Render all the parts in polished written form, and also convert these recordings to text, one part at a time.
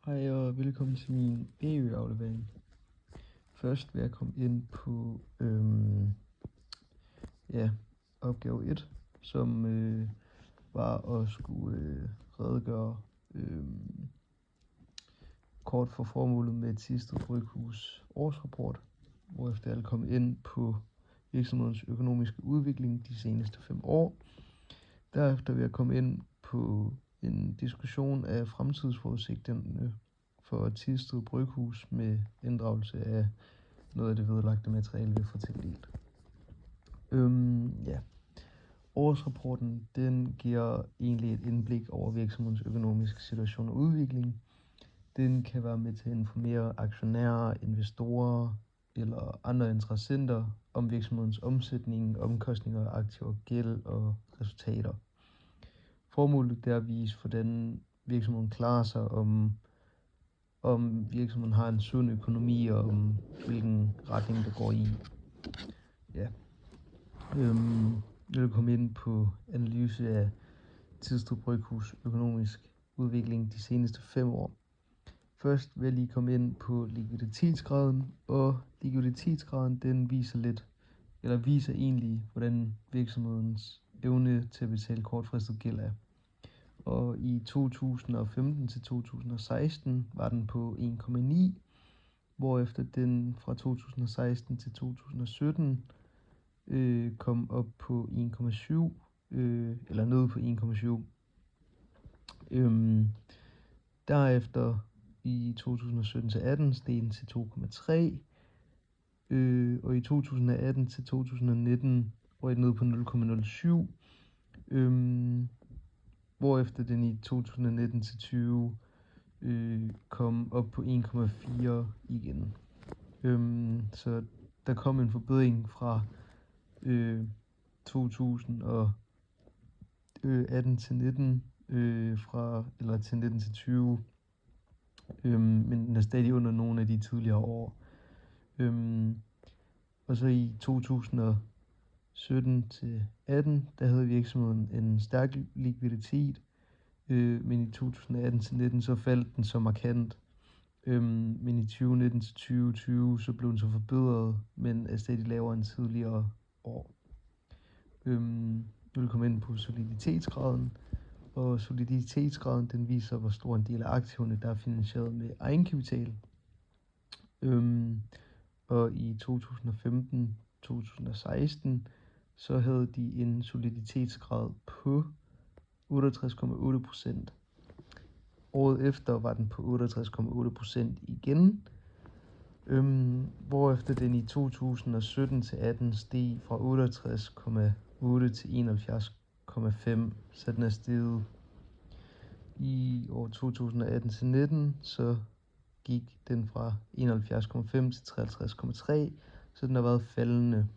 Hej og velkommen til min BØ-aflevering. Først vil jeg komme ind på opgave 1, som var at skulle redegøre kort for formålet med Thisted Bryghus årsrapport, hvorefter jeg vil komme ind på virksomhedens økonomiske udvikling de seneste 5 år. Derefter vil jeg komme ind på en diskussion af fremtidsforudsigterne for Thisted Bryghus med inddragelse af noget af det vedlagte materiale, vi får tildelt. Årsrapporten den giver egentlig et indblik over virksomhedens økonomiske situation og udvikling. Den kan være med til at informere aktionærer, investorer eller andre interessenter om virksomhedens omsætning, omkostninger, aktiver, gæld og resultater. Formålet er at vise, hvordan virksomheden klarer sig, om virksomheden har en sund økonomi, og om hvilken retning det går i. Jeg vil komme ind på analyse af Thisted Bryghus økonomisk udvikling de seneste 5 år. Først vil jeg lige komme ind på likviditetsgraden, og likviditetsgraden den viser egentlig, hvordan virksomhedens evne til at betale kortfristet gæld er. Og i 2015 til 2016 var den på 1,9, hvorefter den fra 2016 til 2017 kom op på 1,7, eller nede på 1,7. Derefter i 2017 til 18 steg den til 2,3, og i 2018 til 2019 røg den ned på 0,07, hvorefter den i 2019 til 20 kom op på 1,4 igen. Så der kom en forbedring fra 2018 til 19, til 19 til 20, men den er stadig under nogle af de tidligere år. Og så i 2017 til 18, der havde virksomheden en stærk likviditet, men i 2018 til 19 så faldt den så markant. Men i 2019 til 2020 så blev den så forbedret, men er stadig lavere end tidligere år. Jeg vil komme ind på soliditetsgraden, og soliditetsgraden den viser, hvor stor en del af aktiverne, der er finansieret med egenkapital. Og i 2015-2016 så havde de en soliditetsgrad på 68,8%. Året efter var den på 68,8% igen, hvorefter den i 2017 til 18 steg fra 68,8 til 71,5, så den er steget. I år 2018 til 19 så gik den fra 71,5 til 53,3, så den har været faldende.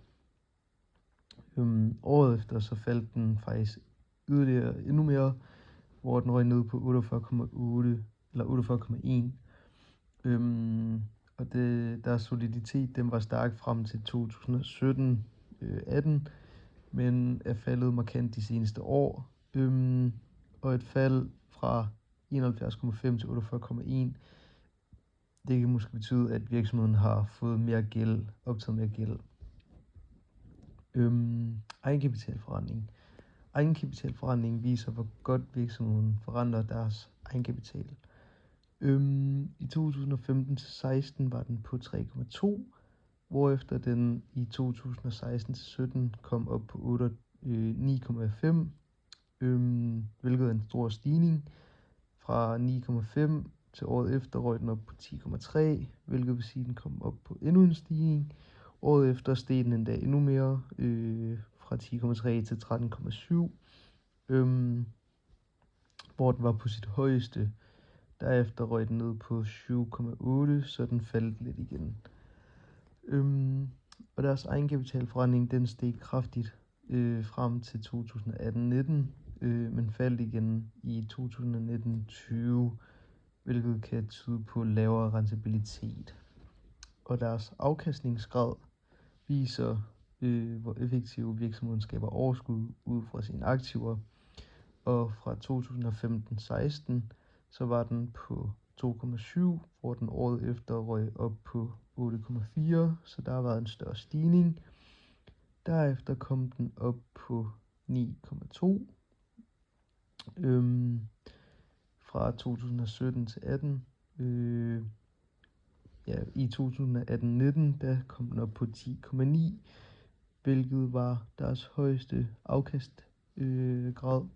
Året efter så faldt den faktisk yderligere endnu mere, hvor den røg ned på 48,8 eller 48,1. Og deres soliditet den var stærk frem til 2017-18, men er faldet markant de seneste år. Og et fald fra 71,5 til 48,1, det kan måske betyde, at virksomheden har fået mere gæld, optaget mere gæld. Egenkapitalforrentning. Egenkapitalforrentning viser, hvor godt virksomheden forrenter deres egenkapital. I 2015-16 var den på 3,2, hvorefter den i 2016-17 kom op på 9,5, hvilket er en stor stigning. Fra 9,5 til året efter røg den op på 10,3, hvilket vil sige, at den kom op på endnu en stigning. Året efter steg den endda endnu mere, fra 10,3 til 13,7, hvor den var på sit højeste. Derefter røg den ned på 7,8, så den faldt lidt igen. Og deres egenkapitalforrentning den steg kraftigt frem til 2018-19, men faldt igen i 2019-20, hvilket kan tyde på lavere rentabilitet. Og deres afkastningsgrad viser, hvor effektiv virksomheden skaber overskud ud fra sine aktiver. Og fra 2015-16 så var den på 2,7, hvor den året efter røg op på 8,4, så der har været en større stigning. Derefter kom den op på 9,2 fra 2017 til 18. I 2018-19, der kom den op på 10,9, hvilket var deres højeste afkastgrad,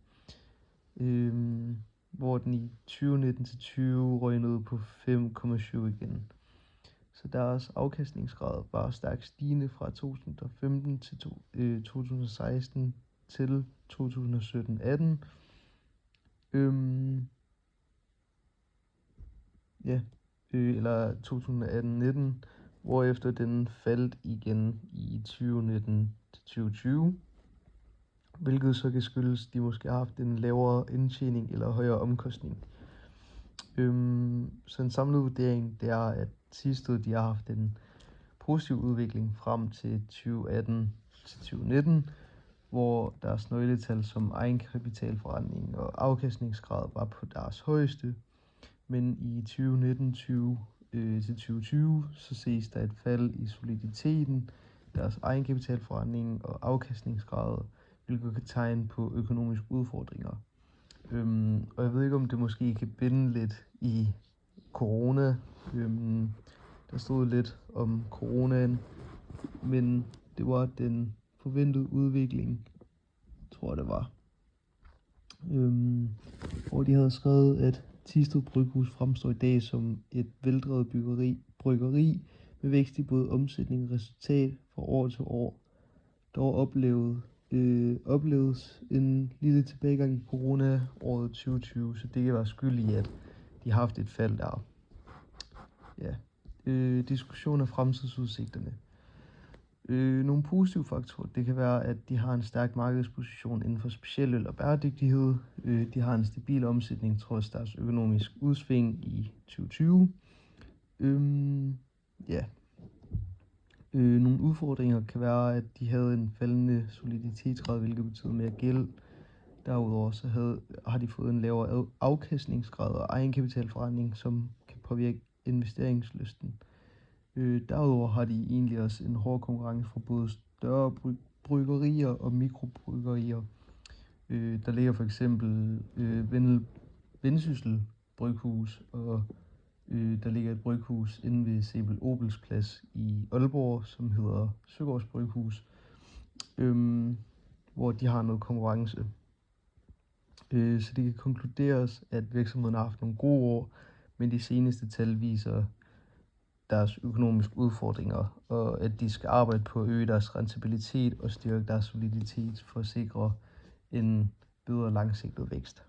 hvor den i 2019-20 røg ned på 5,7 igen. Så deres afkastningsgrad var stærkt stigende fra 2015 til 2016 til 2017-18. Eller 2018-19, hvorefter den faldt igen i 2019 til 2020, hvilket så kan skyldes, at de måske har haft en lavere indtjening eller højere omkostning. Så en samlet vurdering, det er, at sidste år de har haft en positiv udvikling frem til 2018 til 2019, hvor deres nøgletal som egenkapitalforretning og afkastningsgrad var på deres højeste. Men i 2019-20 til 2020, så ses der et fald i soliditeten, deres egenkapitalforretning og afkastningsgrad, hvilket kan tegne på økonomiske udfordringer. Og jeg ved ikke, om det måske kan binde lidt i corona. Der stod lidt om coronaen, men det var den forventede udvikling, tror jeg det var. Hvor de havde skrevet, at Thisted Bryghus fremstår i dag som et veldrevet bryggeri med vækst i både omsætning og resultat fra år til år. Dog opleves en lille tilbagegang i corona-året 2020, så det kan være skyld i, at de har haft et fald der. Diskussion af fremtidsudsigterne. Nogle positive faktorer, det kan være, at de har en stærk markedsposition inden for specialøl og bæredygtighed. De har en stabil omsætning trods deres økonomisk udsving i 2020. Nogle udfordringer kan være, at de havde en faldende soliditetsgrad, hvilket betyder mere gæld. Derudover så har de fået en lavere afkastningsgrad og egenkapitalforretning, som kan påvirke investeringslysten. Derudover har de egentlig også en hård konkurrence fra både større bryggerier og mikrobryggerier. Der ligger for eksempel Vendsyssel Bryghus, og der ligger et bryghus inde ved Sebel Obels Plads i Aalborg, som hedder Søgaards Bryghus, hvor de har noget konkurrence. Så det kan konkluderes, at virksomheden har haft nogle gode år, men de seneste tal viser deres økonomiske udfordringer, og at de skal arbejde på at øge deres rentabilitet og styrke deres soliditet for at sikre en bedre langsigtet vækst.